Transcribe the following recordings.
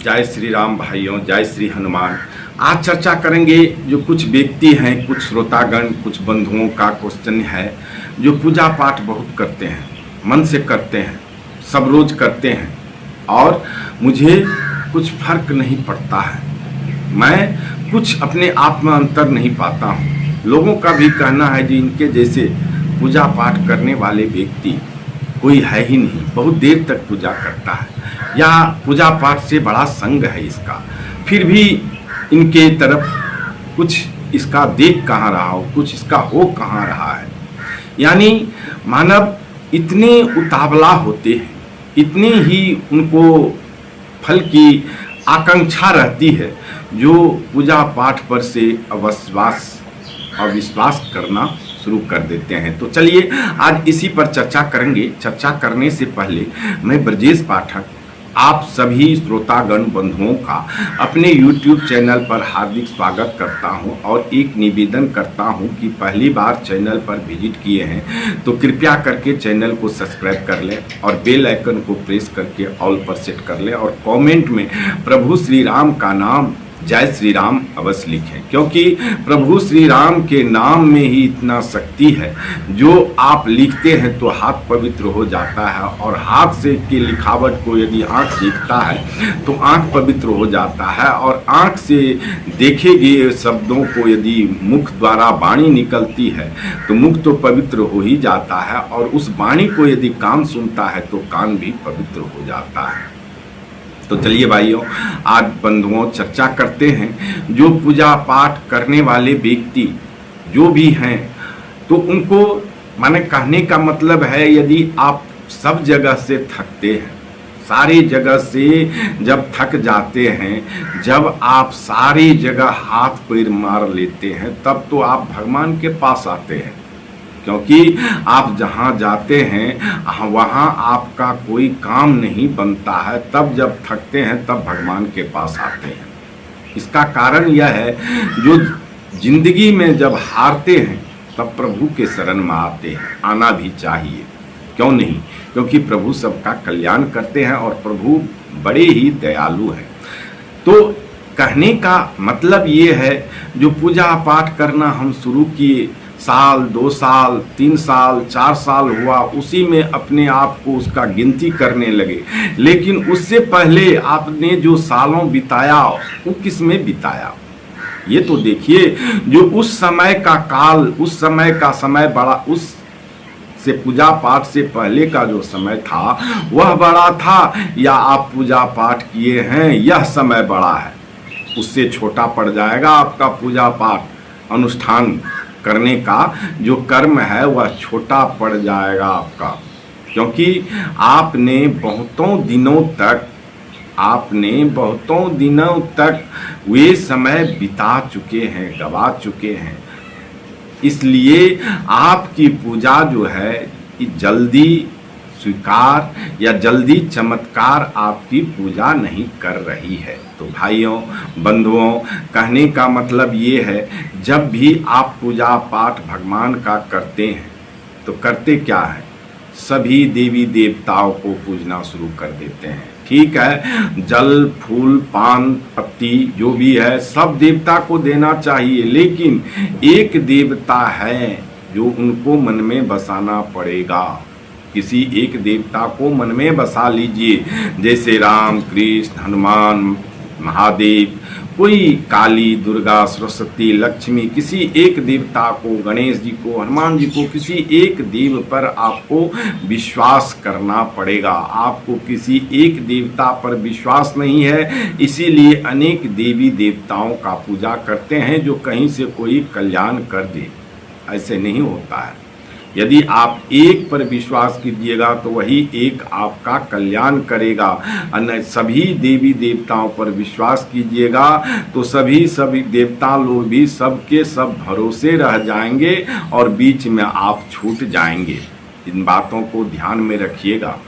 जय श्री राम भाइयों, जय श्री हनुमान। आज चर्चा करेंगे जो कुछ व्यक्ति हैं, कुछ श्रोतागण, कुछ बंधुओं का क्वेश्चन है जो पूजा पाठ बहुत करते हैं, मन से करते हैं, सब रोज करते हैं और मुझे कुछ फर्क नहीं पड़ता है, मैं कुछ अपने आप में अंतर नहीं पाता हूँ। लोगों का भी कहना है कि इनके जैसे पूजा पाठ करने वाले व्यक्ति कोई है ही नहीं, बहुत देर तक पूजा करता है या पूजा पाठ से बड़ा संग है इसका, फिर भी इनके तरफ कुछ इसका देख कहाँ रहा हो, कुछ इसका हो कहाँ रहा है। यानी मानव इतने उतावला होते हैं, इतने ही उनको फल की आकांक्षा रहती है जो पूजा पाठ पर से अविश्वास करना शुरू कर देते हैं। तो चलिए आज इसी पर चर्चा करेंगे। चर्चा करने से पहले मैं ब्रजेश पाठक आप सभी श्रोतागण बंधुओं का अपने YouTube चैनल पर हार्दिक स्वागत करता हूं और एक निवेदन करता हूं कि पहली बार चैनल पर विजिट किए हैं तो कृपया करके चैनल को सब्सक्राइब कर लें और बेल आइकन को प्रेस करके ऑल पर सेट कर लें और कमेंट में प्रभु श्री राम का नाम जय श्री राम अवश्य लिखें, क्योंकि प्रभु श्री राम के नाम में ही इतना शक्ति है। जो आप लिखते हैं तो हाथ पवित्र हो जाता है और हाथ से की लिखावट को यदि आँख देखता है तो आँख पवित्र हो जाता है और आँख से देखे गए शब्दों को यदि मुख द्वारा वाणी निकलती है तो मुख तो पवित्र हो ही जाता है और उस वाणी को यदि कान सुनता है तो कान भी पवित्र हो जाता है। तो चलिए भाइयों, आज बंधुओं चर्चा करते हैं जो पूजा पाठ करने वाले व्यक्ति जो भी हैं तो उनको माने कहने का मतलब है, यदि आप सब जगह से थकते हैं, सारी जगह से जब थक जाते हैं, जब आप सारी जगह हाथ पैर मार लेते हैं तब तो आप भगवान के पास आते हैं, क्योंकि आप जहाँ जाते हैं वहाँ आपका कोई काम नहीं बनता है। तब जब थकते हैं तब भगवान के पास आते हैं। इसका कारण यह है जो जिंदगी में जब हारते हैं तब प्रभु के शरण में आते हैं, आना भी चाहिए, क्यों नहीं, क्योंकि प्रभु सबका कल्याण करते हैं और प्रभु बड़े ही दयालु हैं। तो कहने का मतलब ये है जो पूजा पाठ करना हम शुरू किए, साल 2 साल 3 साल 4 साल हुआ, उसी में अपने आप को उसका गिनती करने लगे, लेकिन उससे पहले आपने जो सालों बिताया वो किस में बिताया ये तो देखिए। जो उस समय का काल, उस समय का समय बड़ा, उस से पूजा पाठ से पहले का जो समय था वह बड़ा था या आप पूजा पाठ किए हैं यह समय बड़ा है, उससे छोटा पड़ जाएगा आपका पूजा पाठ अनुष्ठान करने का जो कर्म है वह छोटा पड़ जाएगा आपका, क्योंकि आपने बहुतों दिनों तक वे समय बिता चुके हैं, गवा चुके हैं। इसलिए आपकी पूजा जो है जल्दी स्वीकार या जल्दी चमत्कार आपकी पूजा नहीं कर रही है। तो भाइयों बंधुओं, कहने का मतलब ये है जब भी आप पूजा पाठ भगवान का करते हैं तो करते क्या है, सभी देवी देवताओं को पूजना शुरू कर देते हैं। ठीक है, जल फूल पान पत्ती जो भी है सब देवता को देना चाहिए, लेकिन एक देवता है जो उनको मन में बसाना पड़ेगा। किसी एक देवता को मन में बसा लीजिए, जैसे राम कृष्ण हनुमान महादेव, कोई काली दुर्गा सरस्वती लक्ष्मी, किसी एक देवता को, गणेश जी को, हनुमान जी को, किसी एक देव पर आपको विश्वास करना पड़ेगा। आपको किसी एक देवता पर विश्वास नहीं है, इसीलिए अनेक देवी देवताओं का पूजा करते हैं जो कहीं से कोई कल्याण कर दे। ऐसे नहीं होता है। यदि आप एक पर विश्वास कीजिएगा तो वही एक आपका कल्याण करेगा, अन्य सभी देवी देवताओं पर विश्वास कीजिएगा तो सभी देवता लोग भी सबके सब भरोसे रह जाएंगे और बीच में आप छूट जाएंगे। इन बातों को ध्यान में रखिएगा।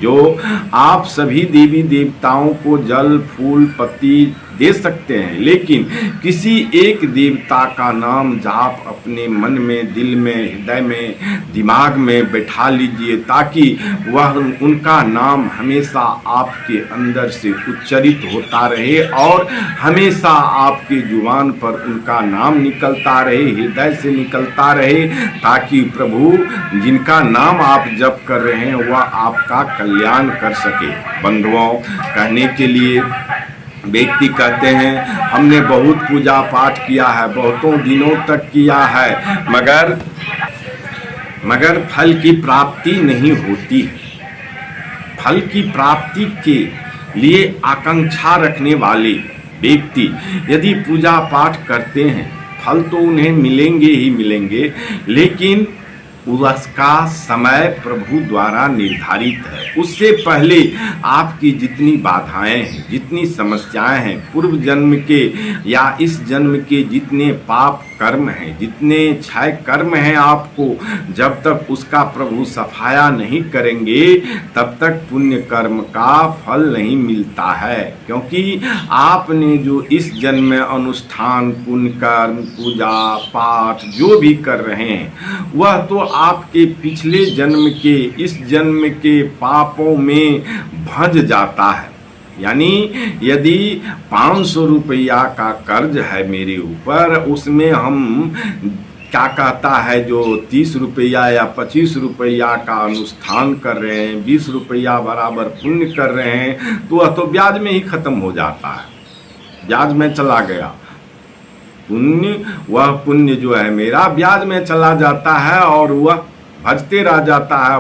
जो आप सभी देवी देवताओं को जल फूल पत्ती दे सकते हैं, लेकिन किसी एक देवता का नाम जाप अपने मन में, दिल में, हृदय में, दिमाग में बैठा लीजिए, ताकि वह उनका नाम हमेशा आपके अंदर से उच्चरित होता रहे और हमेशा आपकी जुबान पर उनका नाम निकलता रहे, हृदय से निकलता रहे, ताकि प्रभु जिनका नाम आप जप कर रहे हैं वह आपका कल्याण कर सके। बंधुओं, कहने के लिए व्यक्ति कहते हैं हमने बहुत पूजा पाठ किया है, बहुतों दिनों तक किया है, मगर फल की प्राप्ति नहीं होती है। फल की प्राप्ति के लिए आकांक्षा रखने वाले व्यक्ति यदि पूजा पाठ करते हैं, फल तो उन्हें मिलेंगे ही मिलेंगे, लेकिन उसका समय प्रभु द्वारा निर्धारित है। उससे पहले आपकी जितनी बाधाएं हैं, जितनी समस्याएं हैं, पूर्व जन्म के या इस जन्म के जितने पाप कर्म हैं, जितने क्षय कर्म हैं, आपको जब तक उसका प्रभु सफाया नहीं करेंगे तब तक पुण्य कर्म का फल नहीं मिलता है। क्योंकि आपने जो इस जन्म में अनुष्ठान, पुण्य कर्म, पूजा पाठ जो भी कर रहे हैं वह तो आपके पिछले जन्म के, इस जन्म के पापों में भंज जाता है। यानी यदि 500 रुपया का कर्ज है मेरे ऊपर, उसमें हम क्या कहता है जो 30 रुपया या 25 रुपया का अनुष्ठान कर रहे हैं, 20 रुपया बराबर पुण्य कर रहे हैं, तो वह तो ब्याज में ही खत्म हो जाता है, ब्याज में चला गया पुण्य। वह पुण्य जो है मेरा ब्याज में चला जाता है और वह भजते रह जाता है,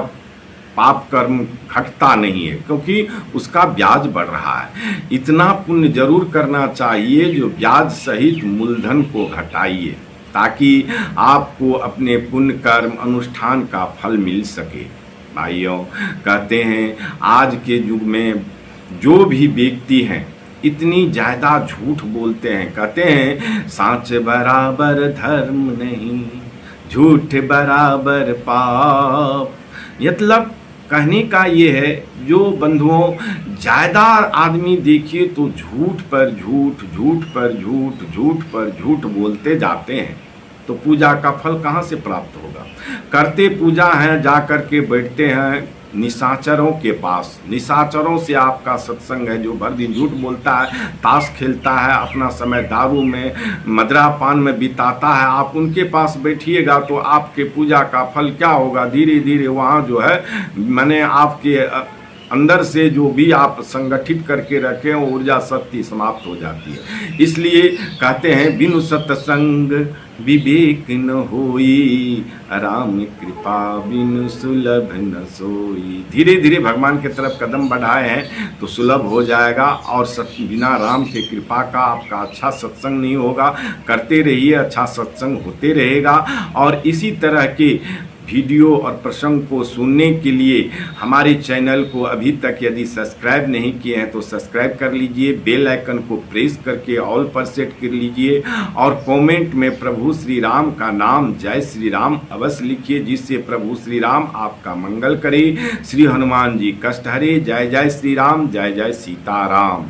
पाप कर्म घटता नहीं है क्योंकि उसका ब्याज बढ़ रहा है। इतना पुण्य जरूर करना चाहिए जो ब्याज सहित मूलधन को घटाइए, ताकि आपको अपने पुण्य कर्म अनुष्ठान का फल मिल सके। भाइयों, कहते हैं आज के युग में जो भी व्यक्ति हैं इतनी ज़्यादा झूठ बोलते हैं। कहते हैं सच बराबर धर्म नहीं, झूठ बराबर पाप। मतलब कहने का ये है, जो बंधुओं ज़्यादा आदमी देखिए तो झूठ पर झूठ, झूठ पर झूठ, झूठ पर झूठ बोलते जाते हैं, तो पूजा का फल कहाँ से प्राप्त होगा। करते पूजा हैं, जा कर के बैठते हैं निशाचरों के पास। निशाचरों से आपका सत्संग है, जो भर दिन झूठ बोलता है, ताश खेलता है, अपना समय दारू में, मदरा पान में बिताता है। आप उनके पास बैठिएगा तो आपके पूजा का फल क्या होगा, धीरे धीरे वहाँ जो है मैंने आपके अंदर से जो भी आप संगठित करके रखे हैं ऊर्जा शक्ति समाप्त हो जाती है। इसलिए कहते हैं बिनु सत्संग विवेक न होई, राम कृपा बिनु सुलभ न सोई। धीरे धीरे भगवान की तरफ कदम बढ़ाए हैं तो सुलभ हो जाएगा, और बिना राम के कृपा का आपका अच्छा सत्संग नहीं होगा। करते रहिए, अच्छा सत्संग होते रहेगा। और इसी तरह के वीडियो और प्रसंग को सुनने के लिए हमारे चैनल को अभी तक यदि सब्सक्राइब नहीं किए हैं तो सब्सक्राइब कर लीजिए, बेल आइकन को प्रेस करके ऑल पर सेट कर लीजिए, और कमेंट में प्रभु श्री राम का नाम, जय श्री राम अवश्य लिखिए, जिससे प्रभु श्री राम आपका मंगल करे। श्री हनुमान जी कष्ट हरे। जय जय श्री राम, जय जय सीताराम।